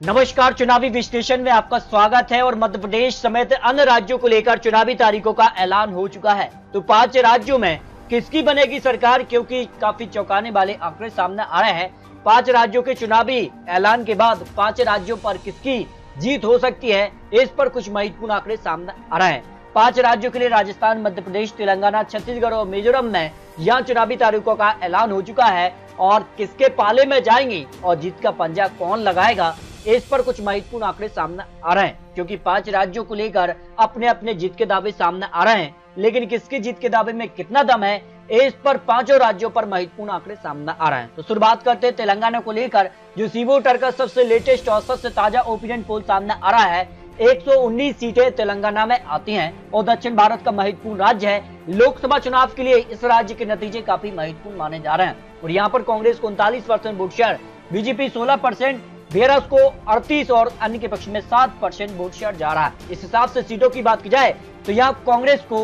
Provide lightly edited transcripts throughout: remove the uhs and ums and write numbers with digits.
नमस्कार, चुनावी विश्लेषण में आपका स्वागत है। और मध्य प्रदेश समेत अन्य राज्यों को लेकर चुनावी तारीखों का ऐलान हो चुका है। तो 5 राज्यों में किसकी बनेगी सरकार, क्योंकि काफी चौंकाने वाले आंकड़े सामने आ रहे हैं। 5 राज्यों के चुनावी ऐलान के बाद 5 राज्यों पर किसकी जीत हो सकती है, इस पर कुछ महत्वपूर्ण आंकड़े सामने आ रहे हैं। 5 राज्यों के लिए राजस्थान, मध्य प्रदेश, तेलंगाना, छत्तीसगढ़ और मिजोरम में यहाँ चुनावी तारीखों का ऐलान हो चुका है। और किसके पाले में जाएंगी और जीत का पंजा कौन लगाएगा, इस पर कुछ महत्वपूर्ण आंकड़े सामने आ रहे हैं। क्योंकि 5 राज्यों को लेकर अपने अपने जीत के दावे सामने आ रहे हैं, लेकिन किसकी जीत के दावे में कितना दम है, इस पर 5 राज्यों पर महत्वपूर्ण आंकड़े सामने आ रहे हैं। तो शुरुआत करते हैं तेलंगाना को लेकर, जो सी वोटर का सबसे लेटेस्ट और सबसे ताजा ओपिनियन पोल सामने आ रहा है। 119 सीटें तेलंगाना में आती हैं और दक्षिण भारत का महत्वपूर्ण राज्य है। लोकसभा चुनाव के लिए इस राज्य के नतीजे काफी महत्वपूर्ण माने जा रहे हैं। और यहाँ पर कांग्रेस को 39% वोट शेयर, बीजेपी 16%, बीआरएस को 38 और अन्य के पक्ष में 7% वोट शेयर जा रहा है। इस हिसाब से सीटों की बात की जाए तो यहाँ कांग्रेस को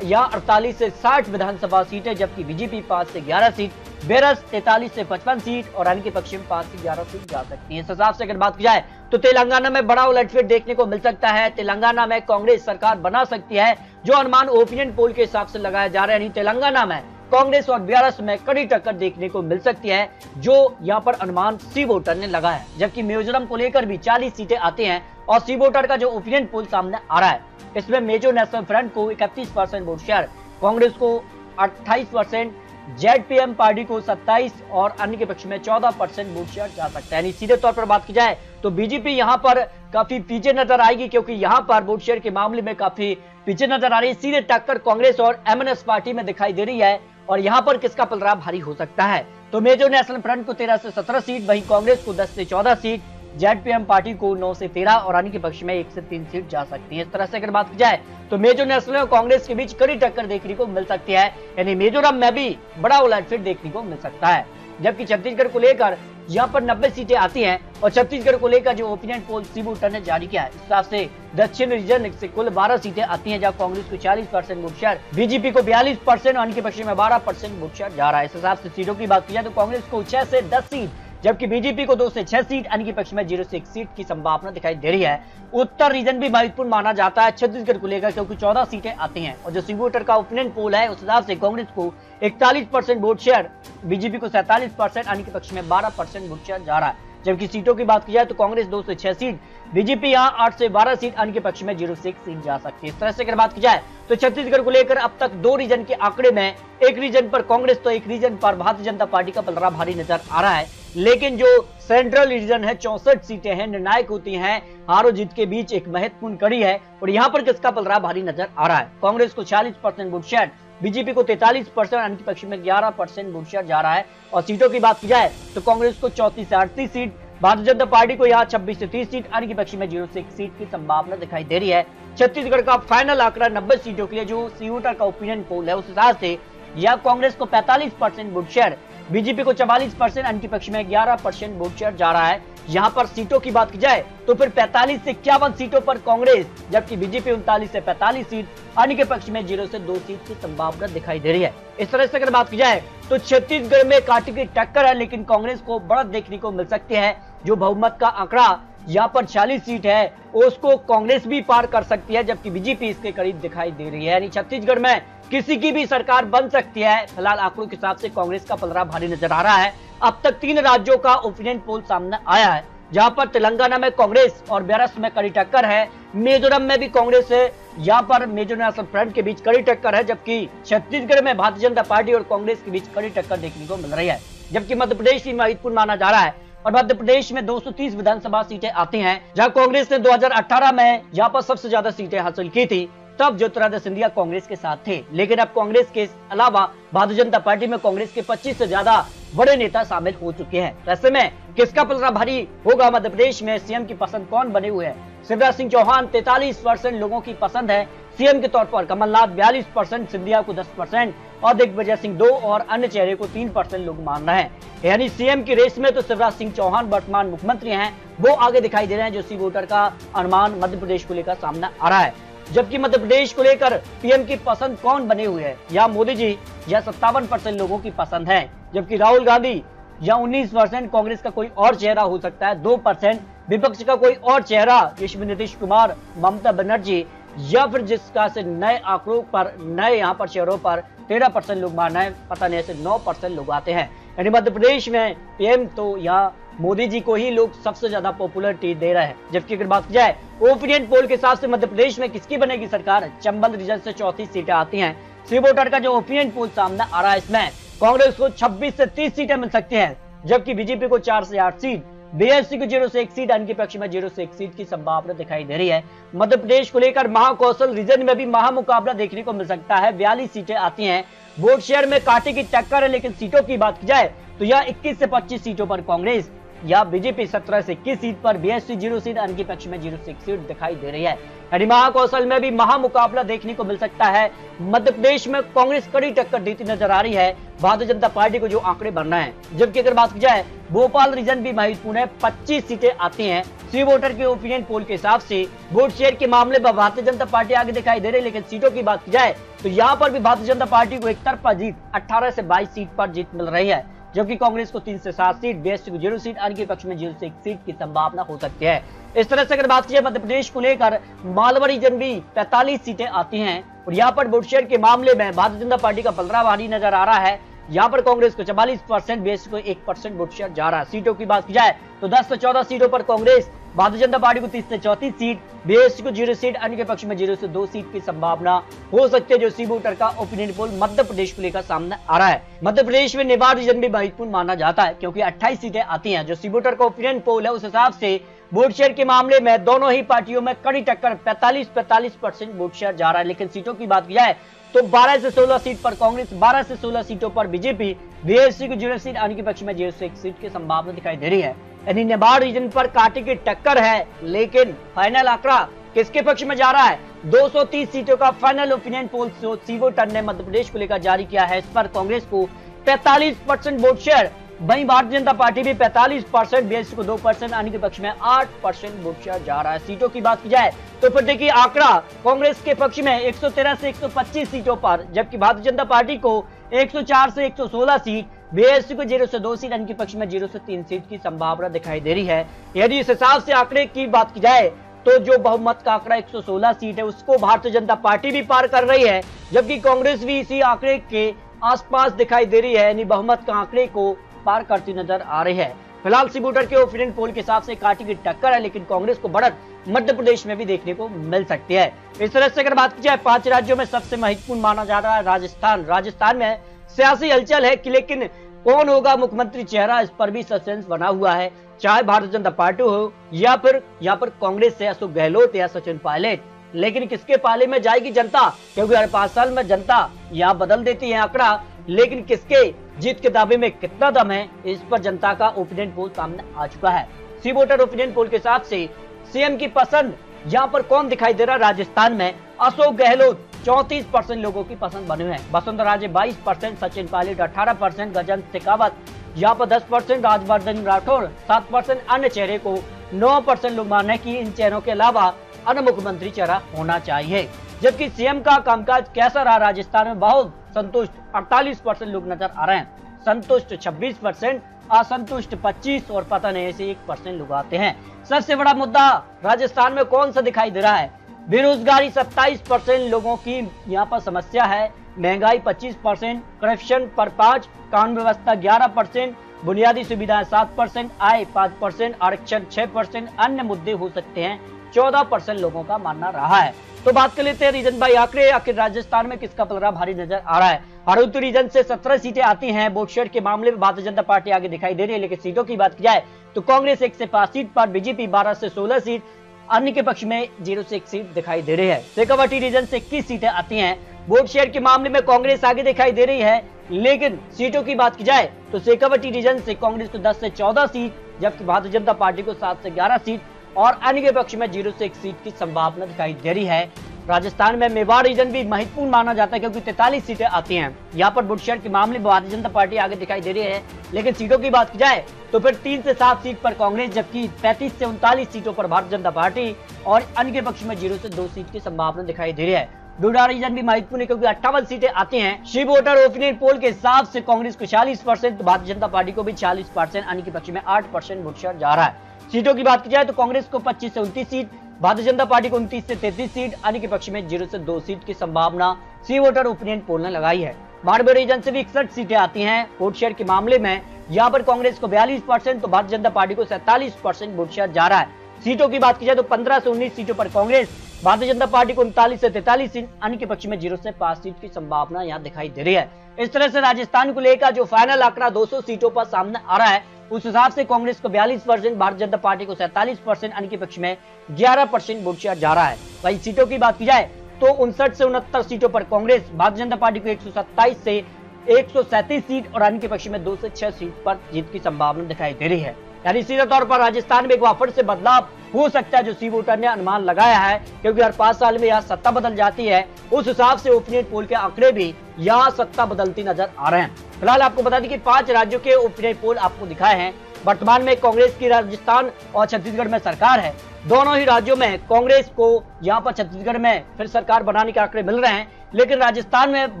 48 से 60 विधानसभा सीटें, जबकि बीजेपी 5 से 11 सीट, बीआरएस 43 से 55 सीट और अन्य के पक्ष में 5 से 11 सीट जा सकती है। इस हिसाब से अगर बात की जाए तो तेलंगाना में बड़ा उलटफेर देखने को मिल सकता है। तेलंगाना में कांग्रेस सरकार बना सकती है, जो अनुमान ओपिनियन पोल के हिसाब से लगाया जा रहा है। तेलंगाना में कांग्रेस और बीआरएस में कड़ी टक्कर देखने को मिल सकती है, जो यहाँ पर अनुमान सी वोटर ने लगाया है। जबकि मिजोरम को लेकर भी 40 सीटें आती हैं और सी वोटर का जो ओपिनियन पोल सामने आ रहा है, इसमें मिजो नेशनल फ्रंट को 31% वोट शेयर, कांग्रेस को 28%, जेडपीएम पार्टी को 27 और अन्य के पक्ष में 14% वोट शेयर जा सकता है। सीधे तौर पर बात की जाए तो बीजेपी यहाँ पर काफी पीछे नजर आएगी, क्योंकि यहाँ पर वोट शेयर के मामले में काफी पीछे नजर आ रही है। सीधे टक्कर कांग्रेस और एमएनएस पार्टी में दिखाई दे रही है। और यहाँ पर किसका पलड़ा भारी हो सकता है, तो मिजो नेशनल फ्रंट को 13 से 17 सीट, वहीं कांग्रेस को 10 से 14 सीट, जेडपीएम पार्टी को 9 से 13 और अन्य के पक्ष में 1 से 3 सीट जा सकती है। इस तरह से अगर बात की जाए तो मिजो नेशनल और कांग्रेस के बीच कड़ी टक्कर देखने को मिल सकती है, यानी मिजोरम में भी बड़ा उलटफेर देखने को मिल सकता है। जबकि छत्तीसगढ़ को लेकर यहाँ पर 90 सीटें आती हैं और छत्तीसगढ़ को लेकर जो ओपिनियन पोल सी वोटर ने जारी किया है, इस हिसाब से दक्षिण रीजन से कुल 12 सीटें आती हैं, जहाँ कांग्रेस को 40% वोट शेयर, बीजेपी को 42% और अन्य के पक्ष में 12% वोट शेयर जा रहा है। इस हिसाब से सीटों की बात की जाए तो कांग्रेस को 6 से 10 सीट, जबकि बीजेपी को 2 से 6 सीट, अन्य के पक्ष में 0 से 1 सीट की संभावना दिखाई दे रही है। उत्तर रीजन भी महत्वपूर्ण माना जाता है छत्तीसगढ़ को लेकर, क्योंकि 14 सीटें आती हैं और जो सी वोटर का ओपिनियन पोल है, उस हिसाब से कांग्रेस को 41% वोट शेयर, बीजेपी को 47%, अन्य के पक्ष में 12% वोट शेयर जा रहा है। जबकि सीटों की बात की जाए तो कांग्रेस 2 से 6 सीट, बीजेपी यहाँ 8 से 12 सीट, अन्य के पक्ष में 0 से 1 सीट जा सकती है। इस तरह से अगर बात की जाए तो छत्तीसगढ़ को लेकर अब तक 2 रीजन के आंकड़े में, एक रीजन पर कांग्रेस तो एक रीजन पर भारतीय जनता पार्टी का पलड़ा भारी नजर आ रहा है। लेकिन जो सेंट्रल रीजन है, 64 सीटें हैं, निर्णायक होती हैं, हार और जीत के बीच एक महत्वपूर्ण कड़ी है। और यहाँ पर किसका पलड़ा भारी नजर आ रहा है, कांग्रेस को 40% वोट शेयर, बीजेपी को 43%, अन्य के पक्ष में 11% वोट शेयर जा रहा है। और सीटों की बात की जाए तो कांग्रेस को 34 से 38 सीट, भारतीय जनता पार्टी को यहाँ 26 से 30 सीट, अन्य के पक्ष में 0 से 1 सीट की संभावना दिखाई दे रही है। छत्तीसगढ़ का फाइनल आंकड़ा 90 सीटों के लिए जो सी वोटर का ओपिनियन पोल है, उस हिसाब से यहाँ कांग्रेस को 45% वोट शेयर, बीजेपी को 44%, अन्य के पक्ष में 11% वोट शेयर जा रहा है। यहाँ पर सीटों की बात की जाए तो फिर 45 से 51 सीटों पर कांग्रेस, जबकि बीजेपी 39 से 45 सीट, अन्य के पक्ष में 0 से 2 सीट की संभावना दिखाई दे रही है। इस तरह से अगर बात की जाए तो छत्तीसगढ़ में कांटे की टक्कर है, लेकिन कांग्रेस को बढ़त देखने को मिल सकती है। जो बहुमत का आंकड़ा यहाँ पर 40 सीट है, उसको कांग्रेस भी पार कर सकती है, जबकि बीजेपी इसके करीब दिखाई दे रही है। यानी छत्तीसगढ़ में किसी की भी सरकार बन सकती है। फिलहाल आंकड़ों के हिसाब से कांग्रेस का पलड़ा भारी नजर आ रहा है। अब तक 3 राज्यों का ओपिनियन पोल सामने आया है, जहां पर तेलंगाना में कांग्रेस और बीआरएस में कड़ी टक्कर है, मिजोरम में भी कांग्रेस है, यहाँ पर मिजो नेशनल फ्रंट के बीच कड़ी टक्कर है, जबकि छत्तीसगढ़ में भारतीय जनता पार्टी और कांग्रेस के बीच कड़ी टक्कर देखने को मिल रही है। जबकि मध्य प्रदेश भी महत्वपूर्ण माना जा रहा है और मध्य प्रदेश में 230 विधानसभा सीटें आती हैं, जहां कांग्रेस ने 2018 में यहाँ पर सबसे ज्यादा सीटें हासिल की थी। तब ज्योतिरादित्य सिंधिया कांग्रेस के साथ थे, लेकिन अब कांग्रेस के अलावा भारतीय जनता पार्टी में कांग्रेस के 25 से ज्यादा बड़े नेता शामिल हो चुके हैं। ऐसे में किसका पलड़ा भारी होगा मध्य प्रदेश में, सीएम की पसंद कौन बने हुए हैं? शिवराज सिंह चौहान 43% लोगों की पसंद है सीएम के तौर पर, कमलनाथ 42%, सिंधिया को 10% और दिग्विजय सिंह 2 और अन्य चेहरे को 3% लोग मान रहे हैं। यानी सीएम की रेस में तो शिवराज सिंह चौहान वर्तमान मुख्यमंत्री हैं, वो आगे दिखाई दे रहे हैं, जो सी वोटर का अनुमान मध्य प्रदेश को लेकर सामने आ रहा है। जबकि मध्य प्रदेश को लेकर पीएम की पसंद कौन बने हुए हैं, या मोदी जी या 57% लोगों की पसंद है, जबकि राहुल गांधी या 19%, कांग्रेस का कोई और चेहरा हो सकता है 2%, विपक्ष का कोई और चेहरा, जिसमें नीतीश कुमार, ममता बनर्जी या फिर जिसका से नए आंकड़ों पर, नए यहाँ पर चेहरों पर 13% लोग मानना है, पता नहीं ऐसे 9% लोग आते हैं। यानी मध्य प्रदेश में पीएम तो यहाँ मोदी जी को ही लोग सबसे ज्यादा पॉपुलरिटी दे रहे हैं। जबकि अगर बात की जाए ओपिनियन पोल के हिसाब से मध्य प्रदेश में किसकी बनेगी सरकार, चंबल रीजन से 34 सीटें आती हैं। सी वोटर का जो ओपिनियन पोल सामने आ रहा है, इसमें कांग्रेस को 26 से 30 सीटें मिल सकती हैं, जबकि बीजेपी को 4 से 8 सीट, बीएसपी को 0 से 1 सीट, अन्य के पक्ष में 0 से 1 सीट की संभावना दिखाई दे रही है। मध्य प्रदेश को लेकर महाकौशल रीजन में भी महामुकाबला देखने को मिल सकता है। 42 सीटें आती हैं। वोट शेयर में कांटे की टक्कर है, लेकिन सीटों की बात की जाए तो यह 21 से 25 सीटों पर कांग्रेस या बीजेपी 17 से 21 सीट पर, बीएसपी 0 सीट, अन्य के पक्ष में 0 से 1 सीट दिखाई दे रही है। यानी महाकौशल में भी महामुकाबला देखने को मिल सकता है। मध्य प्रदेश में कांग्रेस कड़ी टक्कर देती नजर आ रही है भारतीय जनता पार्टी को जो आंकड़े बनना है। जबकि अगर बात की जाए भोपाल रीजन भी महत्वपूर्ण है, 25 सीटें आती हैं। सी वोटर के ओपिनियन पोल के हिसाब से वोट शेयर के मामले में भारतीय जनता पार्टी आगे दिखाई दे रही है, लेकिन सीटों की बात की जाए तो यहाँ पर भी भारतीय जनता पार्टी को एक तरफा जीत 18 से 22 सीट पर जीत मिल रही है, जबकि कांग्रेस को 3 से 7 सीट, बीएसपी को 0 सीट, अन्य के पक्ष में 0 से 1 सीट की संभावना हो सकती है। इस तरह से अगर बात की मध्य प्रदेश को लेकर मालवा रीजन भी 45 सीटें आती हैं और यहाँ पर वोट शेयर के मामले में भारतीय जनता पार्टी का पलड़ा भारी नजर आ रहा है। यहाँ पर कांग्रेस को 44%, बीएसपी को 1% वोट शेयर जा रहा है। सीटों की बात की जाए तो 10 से 14 सीटों पर कांग्रेस, भारतीय जनता पार्टी को 30 से 34 सीट, बीएसपी को 0 सीट, अन्य के पक्ष में 0 से 2 सीट की संभावना हो सकती है, जो सी वोटर का ओपिनियन पोल मध्य प्रदेश को लेकर सामने आ रहा है। मध्य प्रदेश में निवाड़ रीजन भी महत्वपूर्ण माना जाता है, क्योंकि 28 सीटें आती हैं। जो सी वोटर का ओपिनियन पोल है उस हिसाब से वोट शेयर के मामले में दोनों ही पार्टियों में कड़ी टक्कर, 45% वोट शेयर जा रहा है। लेकिन सीटों की बात की जाए तो 12 से 16 सीट पर कांग्रेस, 12 से 16 सीटों पर बीजेपी, बीएसपी को 0 सीट, अन्य के पक्ष में 0 से 1 सीट की संभावना दिखाई दे रही है। यानी निवाड़ रीजन पर कांटे की टक्कर है, लेकिन फाइनल आंकड़ा किसके पक्ष में जा रहा है? 230 सीटों का फाइनल ओपिनियन पोल सी वोटर ने मध्य प्रदेश को लेकर जारी किया है। इस पर कांग्रेस को 45% वोट शेयर, वहीं भारतीय जनता पार्टी भी 45%, बीएसपी को 2%, अन्य के पक्ष में 8% वोट शेयर जा रहा है। सीटों की बात की जाए तो फिर देखिए आंकड़ा कांग्रेस के पक्ष में 113 से 125 सीटों पर, जबकि भारतीय जनता पार्टी को 104 से 116 सीट, बीएसपी को 0 से 2 सीट, अन्य के पक्ष में 0 से 3 सीट की संभावना दिखाई दे रही है। यदि इस हिसाब से आंकड़े की बात की जाए तो जो बहुमत का आंकड़ा 116 सीट है उसको भारतीय जनता पार्टी भी पार कर रही है, जबकि कांग्रेस भी इसी आंकड़े के आसपास दिखाई दे रही है, यानी बहुमत का आंकड़े को पार करती नजर आ रही है। फिलहाल सी वोटर के ओपिनियन पोल के हिसाब से कांटे की टक्कर है, लेकिन कांग्रेस को बढ़त मध्य प्रदेश में भी देखने को मिल सकती है। इस तरह से अगर बात की जाए 5 राज्यों में सबसे महत्वपूर्ण माना जा रहा है राजस्थान में सियासी हलचल है कि लेकिन कौन होगा मुख्यमंत्री चेहरा, इस पर भी सस्पेंस बना हुआ है। चाहे भारतीय जनता पार्टी हो या फिर यहाँ पर कांग्रेस से अशोक गहलोत या सचिन पायलट, लेकिन किसके पाले में जाएगी जनता, क्योंकि हर 5 साल में जनता यहाँ बदल देती है आंकड़ा, लेकिन किसके जीत के दावे में कितना दम है, इस पर जनता का ओपिनियन पोल सामने आ चुका है। सी वोटर ओपिनियन पोल के हिसाब से सीएम की पसंद यहाँ पर कौन दिखाई दे रहा है? राजस्थान में अशोक गहलोत 34% लोगों की पसंद बने हुए हैं, वसुंधरा राजे 22%, सचिन पायलट 18%, गजेंद्र शेखावत यहाँ पर 10%, राजवर्धन राठौर 7%, अन्य चेहरे को 9% लोग मान रहे हैं कि इन चेहरों के अलावा अन्य मुख्यमंत्री चेहरा होना चाहिए। जबकि सीएम का कामकाज कैसा रहा राजस्थान में? बहुत संतुष्ट 48% लोग नजर आ रहे हैं, संतुष्ट 26%, असंतुष्ट 25% और पता नहीं ऐसे 1% लोग आते हैं। सबसे बड़ा मुद्दा राजस्थान में कौन सा दिखाई दे रहा है? बेरोजगारी 27% लोगों की यहाँ पर समस्या है, महंगाई 25%, करप्शन पर 5%, कानून व्यवस्था 11%, बुनियादी सुविधाएं 7%, आय 5%, आरक्षण 6%, अन्य मुद्दे हो सकते हैं 14% लोगों का मानना रहा है। तो बात कर लेते हैं रीजन बाई आंकड़े, आखिर राजस्थान में किसका पलड़ा भारी नजर आ रहा है? हरदोई रीजन से 17 सीटें आती हैं। वोट शेयर के मामले में भारतीय जनता पार्टी आगे दिखाई दे रही है, लेकिन सीटों की बात की जाए तो कांग्रेस 1 से 5 सीट पर, बीजेपी 12 से 16 सीट, अन्य के पक्ष में 0 से 1 सीट दिखाई दे रही है। शेखावटी रीजन से 21 सीटें आती हैं। वोट शेयर के मामले में कांग्रेस आगे दिखाई दे रही है, लेकिन सीटों की बात की जाए तो शेखावटी रीजन से कांग्रेस को 10 से 14 सीट, जबकि भारतीय जनता पार्टी को 7 से 11 सीट और अन्य के पक्ष में 0 से 1 सीट की संभावना दिखाई दे रही है। राजस्थान में मेवाड़ रीजन भी महत्वपूर्ण माना जाता है, क्योंकि 43 सीटें आती हैं। यहाँ पर वोट शेयर के मामले में भारतीय जनता पार्टी आगे दिखाई दे रही है, लेकिन सीटों की बात की जाए तो फिर 3 से 7 सीट पर कांग्रेस, जबकि 35 से 39 सीटों पर भारतीय जनता पार्टी और अन्य के पक्ष में 0 से 2 सीट की संभावना दिखाई दे रही है। डोडा रीजन भी महत्वपूर्ण है, क्योंकि 58 सीटें आती हैं। सी वोटर ओपिनियन पोल के हिसाब से कांग्रेस को 46%, भारतीय जनता पार्टी को भी 40%, अन्य के पक्ष में 8% वोट शेयर जा रहा है। सीटों की बात की जाए तो कांग्रेस को 25 से 29 सीट, भारतीय जनता पार्टी को 29 से 33 सीट, अन्य के पक्ष में 0 से 2 सीट की संभावना सी वोटर ओपिनियन पोल ने लगाई है। बाड़मेर रीजन से भी 61 सीटें आती हैं। वोट शेयर के मामले में यहाँ पर कांग्रेस को 42% तो भारतीय जनता पार्टी को 47% वोट शेयर जा रहा है। सीटों की बात की जाए तो 15 से 19 सीटों पर कांग्रेस, भारतीय जनता पार्टी को 39 से 43 सीट, अन्य के पक्ष में 0 से 5 सीट की संभावना यहाँ दिखाई दे रही है। इस तरह से राजस्थान को लेकर जो फाइनल आंकड़ा 200 सीटों पर सामने आ रहा है, उस हिसाब से कांग्रेस को 42%, भारतीय जनता पार्टी को 47%, अन्य के पक्ष में 11% वोट शेयर जा रहा है। वहीं सीटों की बात की जाए तो 59 से 69 सीटों पर कांग्रेस, भारतीय जनता पार्टी को 127 से 137 सीट और अन्य के पक्ष में 2 से 6 सीट पर जीत की संभावना दिखाई दे रही है। यानी सीधे तौर पर राजस्थान में एक बार फिर से बदलाव हो सकता है, जो सी वोटर ने अनुमान लगाया है, क्योंकि हर 5 साल में यहाँ सत्ता बदल जाती है। उस हिसाब से ओपिनियन पोल के आंकड़े भी यहाँ सत्ता बदलती नजर आ रहे हैं। फिलहाल आपको बता दें कि 5 राज्यों के ओपिनियन पोल आपको दिखाए हैं। वर्तमान में कांग्रेस की राजस्थान और छत्तीसगढ़ में सरकार है। दोनों ही राज्यों में कांग्रेस को यहाँ पर छत्तीसगढ़ में फिर सरकार बनाने के आंकड़े मिल रहे हैं, लेकिन राजस्थान में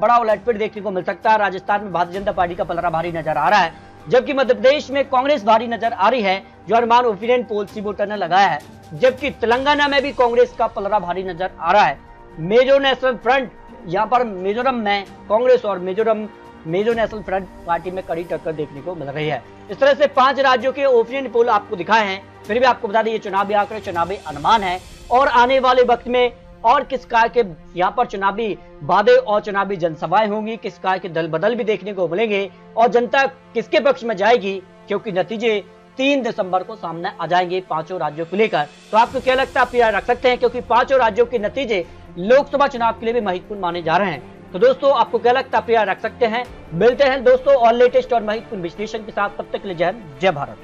बड़ा उलटफेर देखने को मिल सकता है। राजस्थान में भारतीय जनता पार्टी का पलड़ा भारी नजर आ रहा है, जबकि मध्य प्रदेश में कांग्रेस भारी नजर आ रही है, जो अनुमान ओपिनियन पोल सी वोटर ने लगाया है। जबकि तेलंगाना में भी कांग्रेस का पलड़ा भारी नजर आ रहा है। मिजो नेशनल फ्रंट, यहाँ पर मिजोरम में कांग्रेस और मिजो नेशनल फ्रंट पार्टी में कड़ी टक्कर देखने को मिल रही है। इस तरह से 5 राज्यों के ओपिनियन पोल आपको दिखाए हैं। फिर भी आपको बता दें, ये चुनावी आंकड़े, चुनावी अनुमान है, और आने वाले वक्त में और किस काय के यहाँ पर चुनावी वादे और चुनावी जनसभाएं होंगी, किस काय के दल बदल भी देखने को मिलेंगे और जनता किसके पक्ष में जाएगी, क्योंकि नतीजे 3 दिसंबर को सामने आ जाएंगे 5 राज्यों को लेकर। तो आपको क्या लगता है, आप यह रख सकते हैं, क्योंकि 5 राज्यों के नतीजे लोकसभा चुनाव के लिए भी महत्वपूर्ण माने जा रहे हैं। तो दोस्तों, आपको क्या लगता है, आप यह रख सकते हैं। मिलते हैं दोस्तों और लेटेस्ट और महत्वपूर्ण विश्लेषण के साथ। तब तक के लिए जय हिंद, जय भारत।